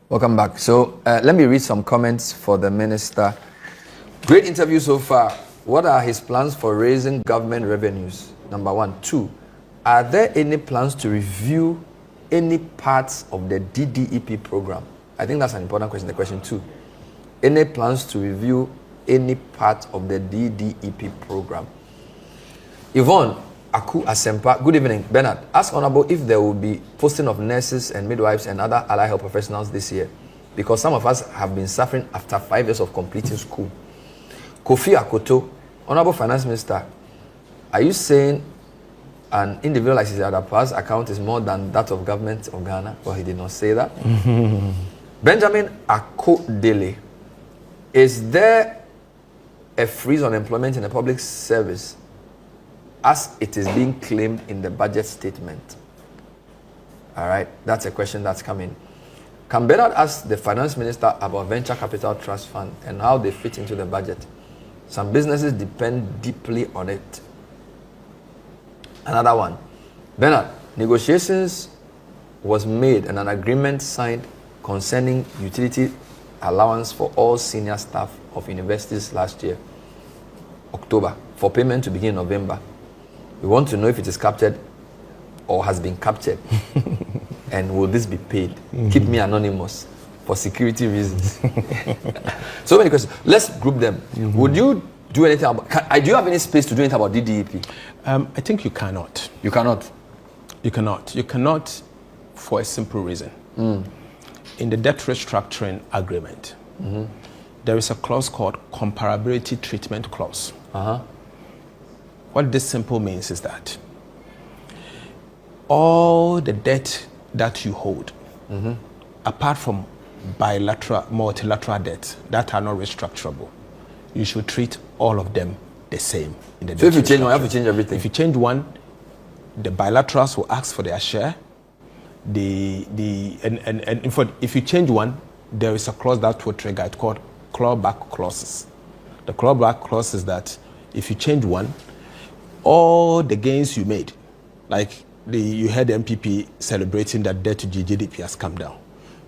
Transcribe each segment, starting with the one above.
Welcome back. So let me read some comments for the minister. Great interview so far. What are his plans for raising government revenues? Number one. Two, are there any plans to review any parts of the DDEP program? I think that's an important question. The question two, any plans to review any part of the DDEP program? Yvonne Aku Asempa, good evening. Bernard, ask Honorable if there will be posting of nurses and midwives and other allied health professionals this year, because some of us have been suffering after 5 years of completing school. Kofi Akoto, Honorable Finance Minister, are you saying an individual like Adapaz's account is more than that of government of Ghana? Well, he did not say that. Benjamin Akodele, is there a freeze on employment in the public service as it is being claimed in the budget statement? All right, that's a question that's coming. Can Bernard ask the finance minister about venture capital trust fund and how they fit into the budget? Some businesses depend deeply on it. Another one. Bernard, negotiations was made and an agreement signed concerning utility allowance for all senior staff of universities last year, October, for payment to begin in November. We want to know if it is captured or has been captured. And will this be paid? Keep me anonymous for security reasons. So many questions. Let's group them. Would you do anything about... do you have any space to do anything about DDEP? I think you cannot. You cannot? You cannot. You cannot for a simple reason. In the debt restructuring agreement, there is a clause called comparability treatment clause. What this simple means is that all the debt that you hold, apart from bilateral, multilateral debt that are not restructurable, you should treat all of them the same. So if you change one, you have to change everything. If you change one, the bilaterals will ask for their share. If you change one, there is a clause that will trigger. It's called clawback clauses. The clawback clause is that if you change one, all the gains you made, like you heard the MPP celebrating that debt to GDP has come down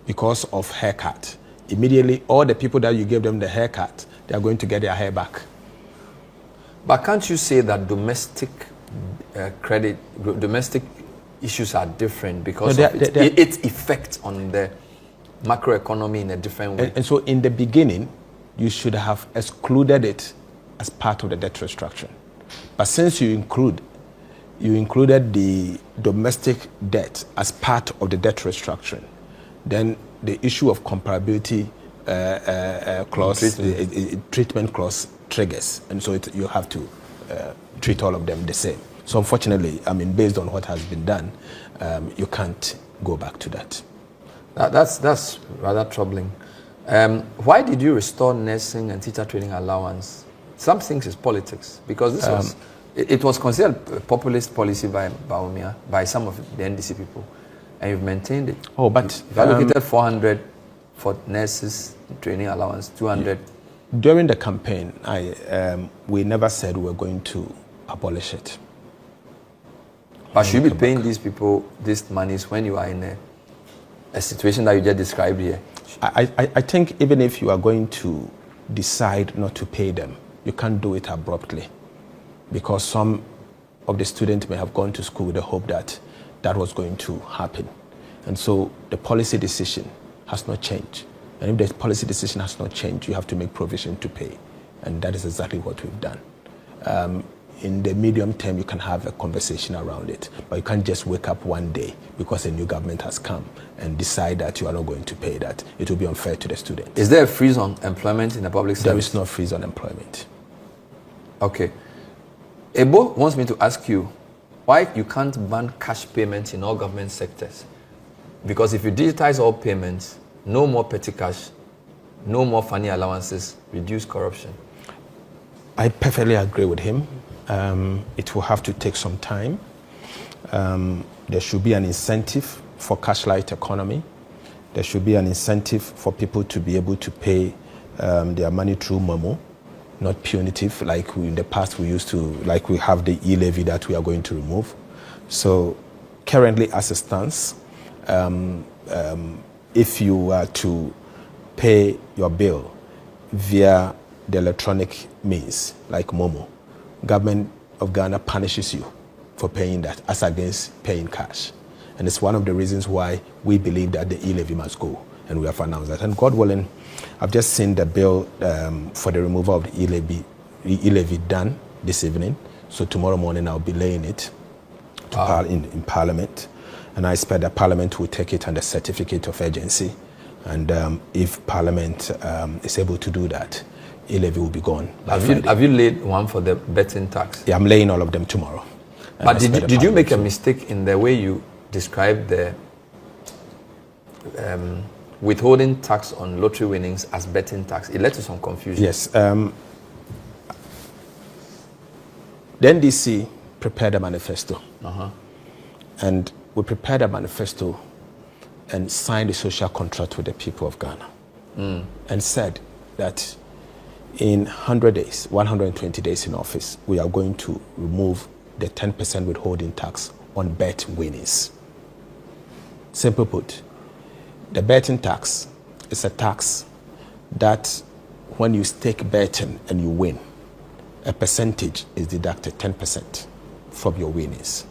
because of haircut. Immediately, all the people that you gave them the haircut, they are going to get their hair back. But can't you say that domestic domestic issues are different because of its effect on the macroeconomy in a different way? And so in the beginning, you should have excluded it as part of the debt restructuring. But since you included the domestic debt as part of the debt restructuring, then the issue of comparability clause, treatment clause triggers, and so you have to treat all of them the same. So unfortunately, I mean, based on what has been done, you can't go back to that. That's rather troubling. Why did you restore nursing and teacher training allowance? Some things is politics, because this it was considered a populist policy by Baumia, by some of the NDC people, and you've maintained it. Oh, but you've allocated 400 for nurses training allowance, 200. During the campaign, we never said we were going to abolish it. But should you be paying these people these monies when you are in a situation that you just described here? I think even if you are going to decide not to pay them, you can't do it abruptly, because some of the students may have gone to school with the hope that that was going to happen. And so the policy decision has not changed. And if the policy decision has not changed, you have to make provision to pay. And that is exactly what we've done. In the medium term, you can have a conversation around it, but you can't just wake up one day because a new government has come and decide that you are not going to pay that. It will be unfair to the students. Is there a freeze on employment in the public service? There is no freeze on employment. Okay. Ebo wants me to ask you why you can't ban cash payments in all government sectors. Because if you digitize all payments, no more petty cash, no more funny allowances, reduce corruption. I perfectly agree with him. It will have to take some time. There should be an incentive for cash-light economy. There should be an incentive for people to be able to pay their money through Momo, not punitive like in the past we used to, like we have the e-levy that we are going to remove. So currently as it stands, if you were to pay your bill via the electronic means, like Momo, government of Ghana punishes you for paying that as against paying cash. And it's one of the reasons why we believe that the e-levy must go. And we have announced that. And God willing, I've just seen the bill for the removal of the e-levy done this evening. So tomorrow morning I'll be laying it in Parliament. And I expect that Parliament will take it under certificate of urgency. And if Parliament is able to do that, e-levy will be gone. Have you laid one for the betting tax? Yeah, I'm laying all of them tomorrow. But did you make a mistake in the way you described the withholding tax on lottery winnings as betting tax? It led to some confusion. Yes. The NDC prepared a manifesto. And we prepared a manifesto and signed a social contract with the people of Ghana and said that in 100 days, 120 days in office, we are going to remove the 10% withholding tax on bet winnings. Simple put, the betting tax is a tax that when you stake betting and you win, a percentage is deducted, 10% from your winnings.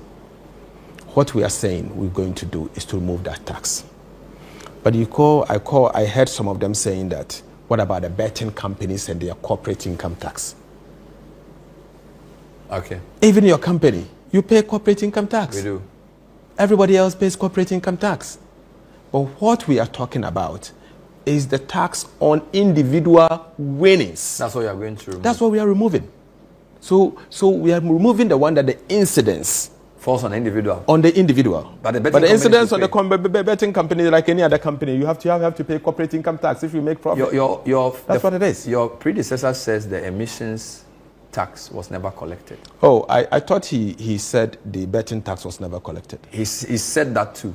What we are saying we're going to do is to remove that tax. But I heard some of them saying that, what about the betting companies and their corporate income tax? Okay. Even your company, you pay corporate income tax. We do. Everybody else pays corporate income tax. But what we are talking about is the tax on individual winnings. That's what you are going to remove. That's what we are removing. So we are removing the one that the incidence falls on the individual. On the individual. But the incidence on the betting company, like any other company, you have to pay corporate income tax if you make profit. That's what it is. Your predecessor says the emissions tax was never collected. Oh, I thought he said the betting tax was never collected. He said that too.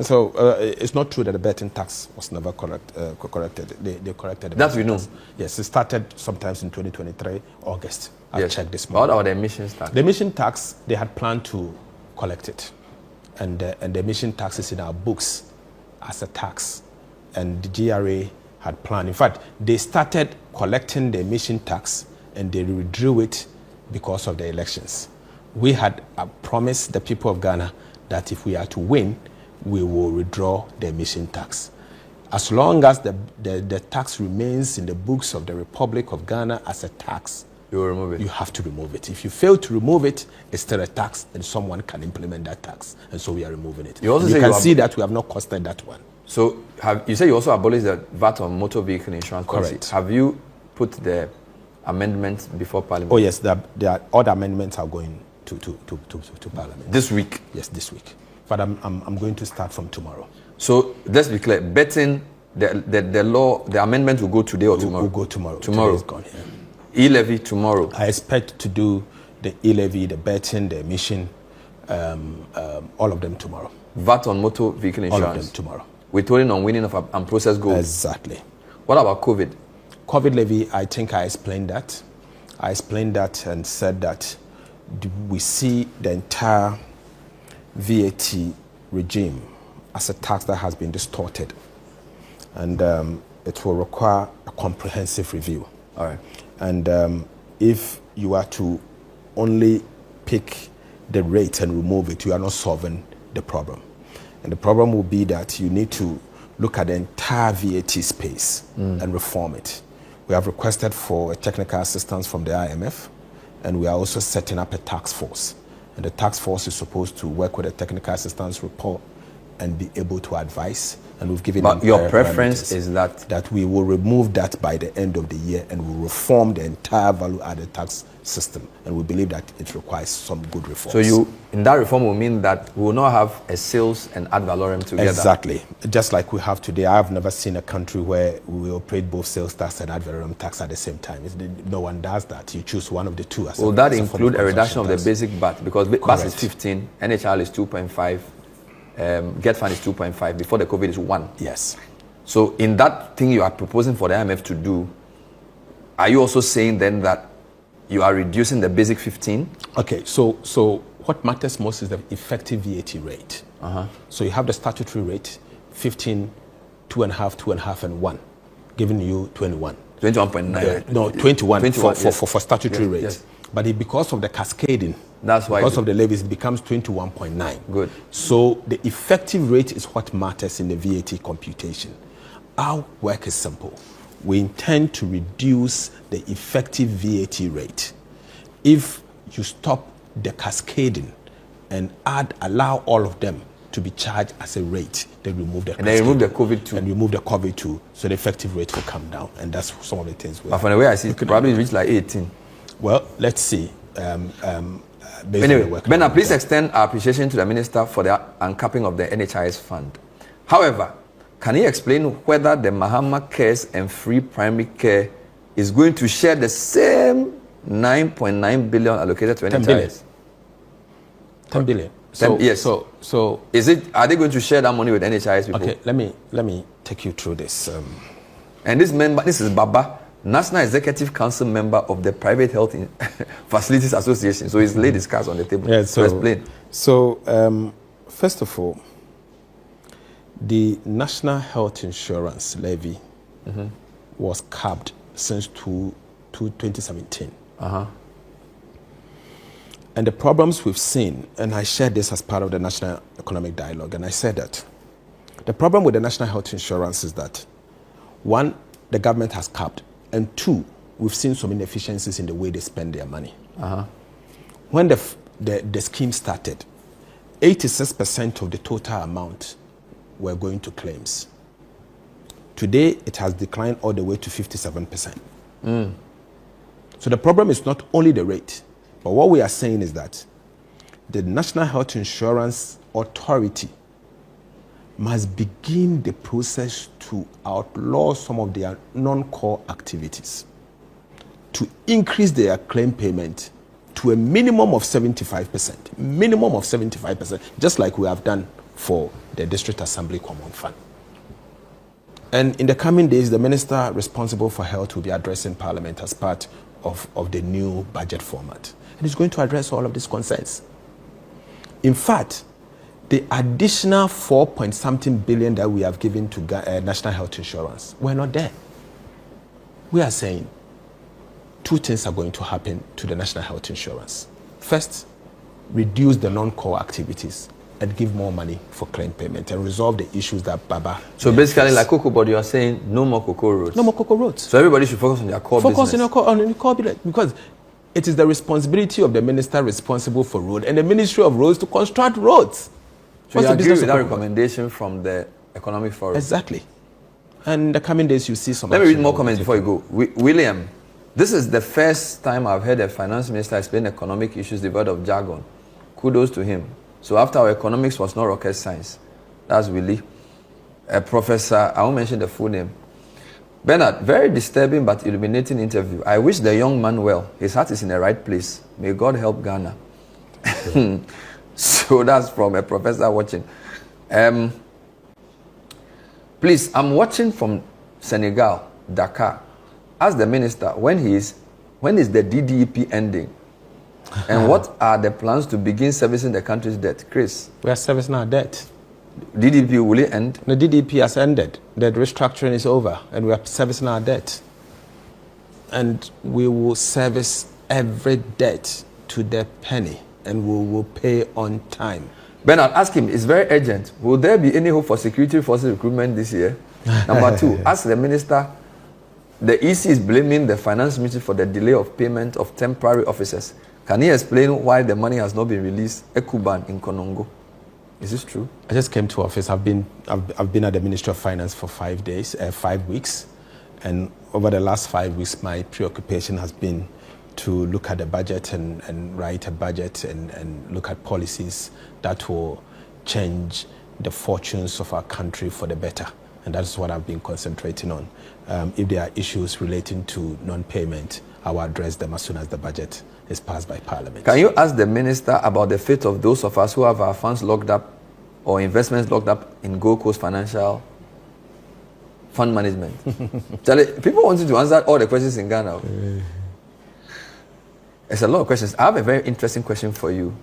So it's not true that the betting tax was never corrected. They corrected the that we know. Tax. Yes, it started sometimes in 2023, August. I checked this morning. What about the emissions tax? The emission tax, they had planned to collect it. And the emission tax is in our books as a tax. And the GRA had planned. In fact, they started collecting the emission tax and they withdrew it because of the elections. We had promised the people of Ghana that if we are to win, we will withdraw the emission tax. As long as the tax remains in the books of the Republic of Ghana as a tax, you will remove it. You have to remove it. If you fail to remove it, it's still a tax, and someone can implement that tax. And so we are removing it. You can see that we have not costed that one. So you say you also abolished the VAT on motor vehicle insurance policy. Correct. Have you put the amendments before Parliament? Oh yes, all the amendments are going to Parliament. This week? Yes, this week. But I'm going to start from tomorrow. So let's be clear. Betting, the law, the amendment will go today or tomorrow? Will go tomorrow. Tomorrow. Today is gone, yeah. E-levy tomorrow. I expect to do the e-levy, the betting, the emission, all of them tomorrow. VAT on motor vehicle insurance? All of them tomorrow. Withholding on winning of unprocessed gold? Exactly. What about COVID? COVID levy, I think I explained that. I explained that and said that we see the entire VAT regime as a tax that has been distorted. And it will require a comprehensive review. All right. And if you are to only pick the rate and remove it, you are not solving the problem. And the problem will be that you need to look at the entire VAT space and reform it. We have requested for a technical assistance from the IMF, and we are also setting up a task force. And the task force is supposed to work with a technical assistance report and be able to advise. And we've given them your preference is that we will remove that by the end of the year and we'll reform the entire value-added tax system. And we believe that it requires some good reforms. So in that reform will mean that we will not have a sales and ad valorem together. Exactly. Just like we have today. I have never seen a country where we operate both sales tax and ad valorem tax at the same time. No one does that. You choose one of the two. Will that include a reduction of the basic VAT? Because VAT is 15, NHL is 2.5. Get Fund is 2.5. Before the COVID is 1. Yes. So in that thing you are proposing for the IMF to do, are you also saying then that you are reducing the basic 15? Okay. So what matters most is the effective VAT rate. So you have the statutory rate, 15 2.5, 2.5, and 1, giving you 21. 21.9. No, 21, 21 for statutory yes, rate. yes. But because of the cascading, that's why because of the levies, it becomes 21.9. Good. So the effective rate is what matters in the VAT computation. Our work is simple. We intend to reduce the effective VAT rate. If you stop the cascading and allow all of them to be charged as a rate, then remove the and then remove the COVID too. And remove the COVID too, so the effective rate will come down. And that's some of the things. But from the way I see it, probably reach like 18. Well, let's see. Anyway, Bernard, please extend our appreciation to the Minister for the uncapping of the NHIS fund. However, can he explain whether the Mahama Cares and Free Primary Care is going to share the same 9.9 billion allocated to NHIS? 10 billion. Yes. So is it? Are they going to share that money with NHIS people? Okay, let me take you through this. And this is Baba, National Executive Council member of the Private Health Facilities Association. So he's laid his cards on the table. Yeah, so explain. So first of all, the National Health Insurance levy was capped since 2017. And the problems we've seen, and I shared this as part of the National Economic Dialogue, and I said that the problem with the National Health Insurance is that, one, the government has capped, and two, we've seen some inefficiencies in the way they spend their money. When the scheme started, 86% of the total amount were going to claims. Today, it has declined all the way to 57%. So the problem is not only the rate, but what we are saying is that the National Health Insurance Authority must begin the process to outlaw some of their non-core activities, to increase their claim payment to a minimum of 75%. Minimum of 75%, just like we have done for the District Assembly Common Fund. And in the coming days, the minister responsible for health will be addressing Parliament as part of the new budget format. And he's going to address all of these concerns. In fact, the additional 4-point-something billion that we have given to National Health Insurance, we're not there. We are saying two things are going to happen to the National Health Insurance. First, reduce the non-core activities and give more money for claim payment and resolve the issues that Baba. So basically, like Cocoa Body, you are saying no more Cocoa roads. No more Cocoa roads. So everybody should focus on their core business. Focus on your core business, because it is the responsibility of the minister responsible for road and the Ministry of Roads to construct roads. So you agree with that recommendation from the Economic Forum? Exactly. And in the coming days, you see some. Let me read more comments before you go. William, this is the first time I've heard a finance minister explain economic issues devoid of jargon. Kudos to him. So after our economics was not rocket science. That's Willie. Professor, I won't mention the full name. Bernard, very disturbing but illuminating interview. I wish the young man well. His heart is in the right place. May God help Ghana. So that's from a professor watching. Please, I'm watching from Senegal, Dakar. Ask the minister, when is the DDEP ending? And what are the plans to begin servicing the country's debt? Chris? We are servicing our debt. DDP, will it end? The DDP has ended. The restructuring is over, and we are servicing our debt. And we will service every debt to the penny, and we will pay on time. Bernard, ask him, it's very urgent. Will there be any hope for security forces recruitment this year? Number two, ask the minister. The EC is blaming the finance ministry for the delay of payment of temporary officers. Can he explain why the money has not been released? Ekuban in Konongo. Is this true? I just came to office. I've been at the Ministry of Finance for 5 weeks, and over the last 5 weeks, my preoccupation has been to look at the budget and write a budget and look at policies that will change the fortunes of our country for the better. And that's what I've been concentrating on. If there are issues relating to non-payment, I will address them as soon as the budget is passed by Parliament. Can you ask the minister about the fate of those of us who have our funds locked up or investments locked up in Gold Coast Financial Fund Management? People want you to answer all the questions in Ghana. It's a lot of questions. I have a very interesting question for you.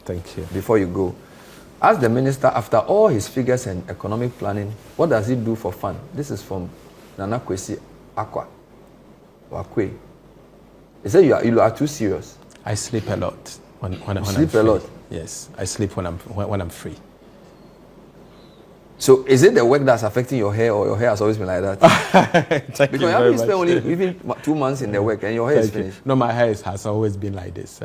Thank you. Before you go. As the minister, after all his figures and economic planning, what does he do for fun? This is from Nana Kwesi Akwa. Wakwe. He said you are too serious. I sleep a lot when sleep I'm free. A lot. Yes, I sleep when I'm free. So is it the work that's affecting your hair, or your hair has always been like that? Thank because you you haven't very spent much. only even 2 months in the work and your hair is finished. No, my hair has always been like this.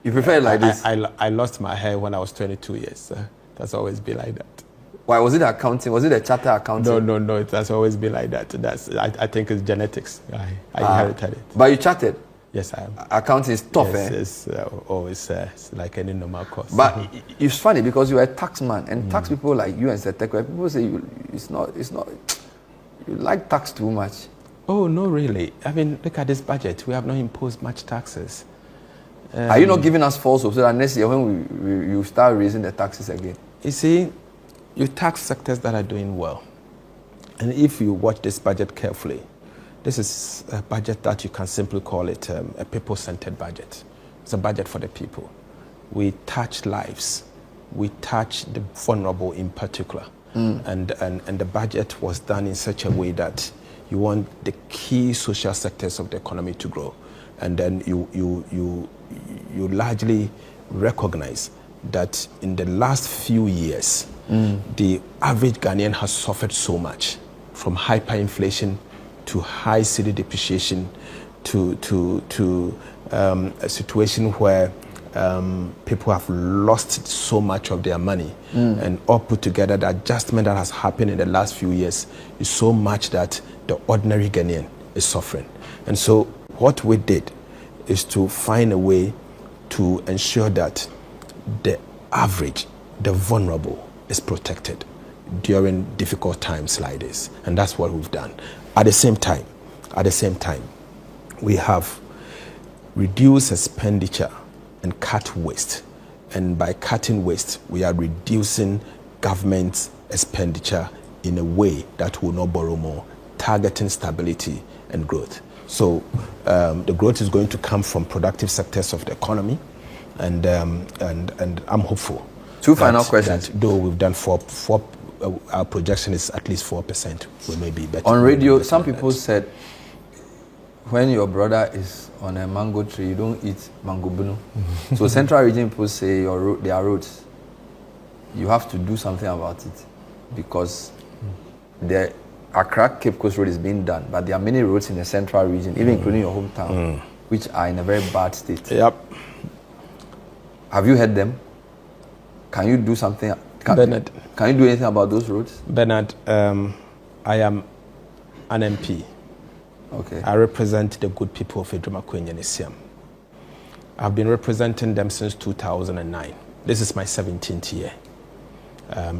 You prefer it like this? I lost my hair when I was 22 years. That's always been like that. Why was it accounting? Was it a charter accounting? No. It has always been like that. I think it's genetics. I inherited it. But you chartered? Yes, I am. Accounting is tough, yes, it's like any normal course. But it's funny because you're a tax man, and tax people like you and Setekwe, people say it's not. You like tax too much. Oh no, really? I mean, look at this budget. We have not imposed much taxes. Are you not giving us false hope so that next year when you start raising the taxes again? You see, you tax sectors that are doing well. And if you watch this budget carefully, this is a budget that you can simply call it a people-centered budget. It's a budget for the people. We touch lives. We touch the vulnerable in particular. And the budget was done in such a way that you want the key social sectors of the economy to grow. And then you largely recognize that in the last few years, the average Ghanaian has suffered so much, from hyperinflation to high cedi depreciation to a situation where people have lost so much of their money. And all put together, the adjustment that has happened in the last few years is so much that the ordinary Ghanaian is suffering. And so what we did is to find a way to ensure that the average, the vulnerable, is protected during difficult times like this. And that's what we've done. At the same time, we have reduced expenditure and cut waste. And by cutting waste, we are reducing government expenditure in a way that will not borrow more, targeting stability and growth. So the growth is going to come from productive sectors of the economy, and I'm hopeful. Two final questions. That though we've done our projection is at least 4%. We may be better. On radio, some people said when your brother is on a mango tree, you don't eat mango bunu. So Central Region people say there are roads. You have to do something about it because the Accra Cape Coast Road is being done, but there are many roads in the Central Region, even including your hometown, which are in a very bad state. Yep. Have you heard them? Can you do something? Bernard, can you do anything about those roads? Bernard, I am an MP. Okay. I represent the good people of Edwuma-Kwenya and Isiam. I've been representing them since 2009. This is my 17th year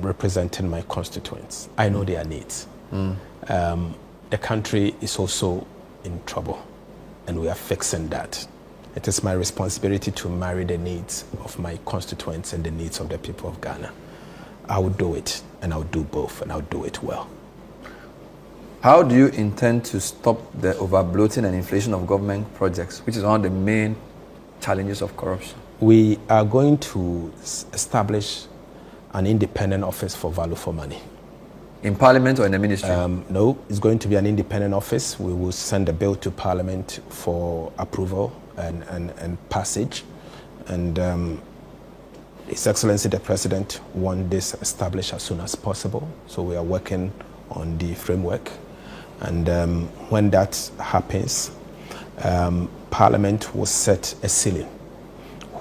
representing my constituents. I know their needs. The country is also in trouble, and we are fixing that. It is my responsibility to marry the needs of my constituents and the needs of the people of Ghana. I will do it, and I'll do both, and I'll do it well. How do you intend to stop the overbloating and inflation of government projects, which is one of the main challenges of corruption? We are going to establish an independent office for value for money. In Parliament or in the ministry? No, it's going to be an independent office. We will send a bill to Parliament for approval and passage. And His Excellency the President wants this established as soon as possible. So we are working on the framework. And when that happens, Parliament will set a ceiling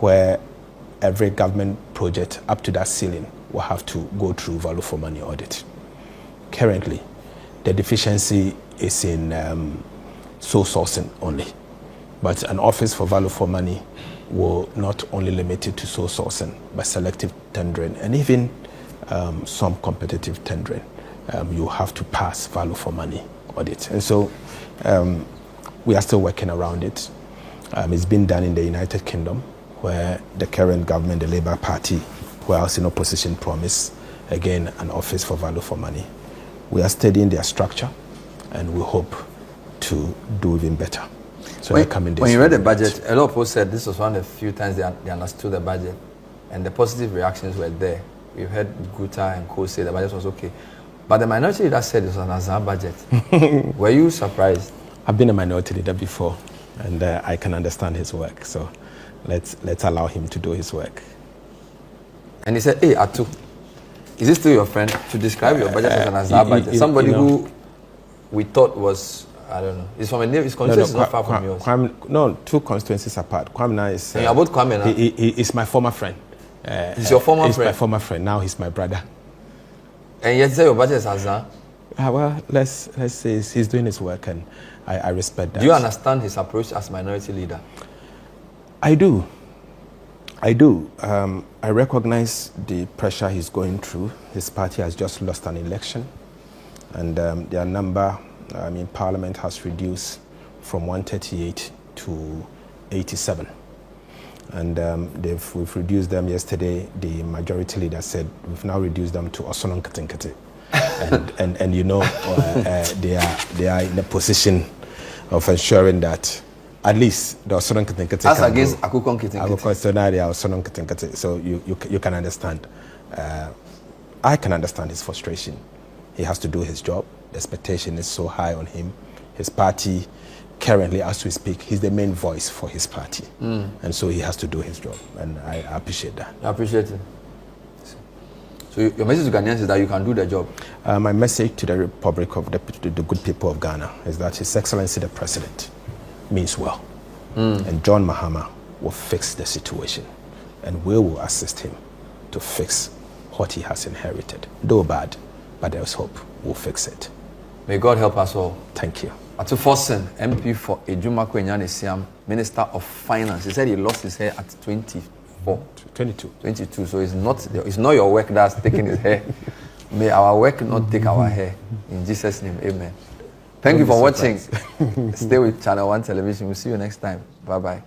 where every government project up to that ceiling will have to go through value for money audit. Currently, the deficiency is in sole sourcing only. But an office for value for money will not only limit it to sole sourcing, but selective tendering and even some competitive tendering. You have to pass value for money audit. And so we are still working around it. It's been done in the United Kingdom, where the current government, the Labour Party, who are also in opposition, promised, again, an office for value for money. We are studying their structure, and we hope to do even better. So when you read the budget, a lot of people said this was one of the few times they understood the budget, and the positive reactions were there. we've heard Guta and Co say the budget was okay. But the minority leader said it was an Azaa budget. Were you surprised? I've been a minority leader before, and I can understand his work. So let's allow him to do his work. And he said, hey, Atu, is this still your friend? To describe your budget as an Azaa budget. Somebody who we thought was, I don't know, he's from a name, his constituency is not far from yours. No, two constituencies apart. Kwamna is... and you're both Kwame now? He is my former friend. He's your former friend? He's my former friend. Now he's my brother. And yet you say your budget is Azaa? Well, let's say he's doing his work, and I respect that. Do you understand his approach as minority leader? I do. I recognize the pressure he's going through. His party has just lost an election, and their number in Parliament has reduced from 138 to 87. And we've reduced them yesterday. The majority leader said we've now reduced them to Osonon Katinkati. and you know, they are in a position of ensuring that at least the Osonon Katinkati as against Akukon Katinkati. So you can understand. I can understand his frustration. He has to do his job. The expectation is so high on him. His party, currently, as we speak, he's the main voice for his party. And so he has to do his job. And I appreciate that. I appreciate it. So your message to Ghanaians is that you can do the job? My message to the Republic of the good people of Ghana is that His Excellency the President means well. And John Mahama will fix the situation. And we will assist him to fix what he has inherited. Though bad, but there's hope. We'll fix it. May God help us all. Thank you. Atu Forson, MP for Ejumako Enyanesiam, Minister of Finance. He said he lost his hair at 22. So it's not your work that's taking his hair. May our work not take our hair. In Jesus' name, amen. Thank you for watching. Stay with Channel 1 Television. We'll see you next time. Bye-bye.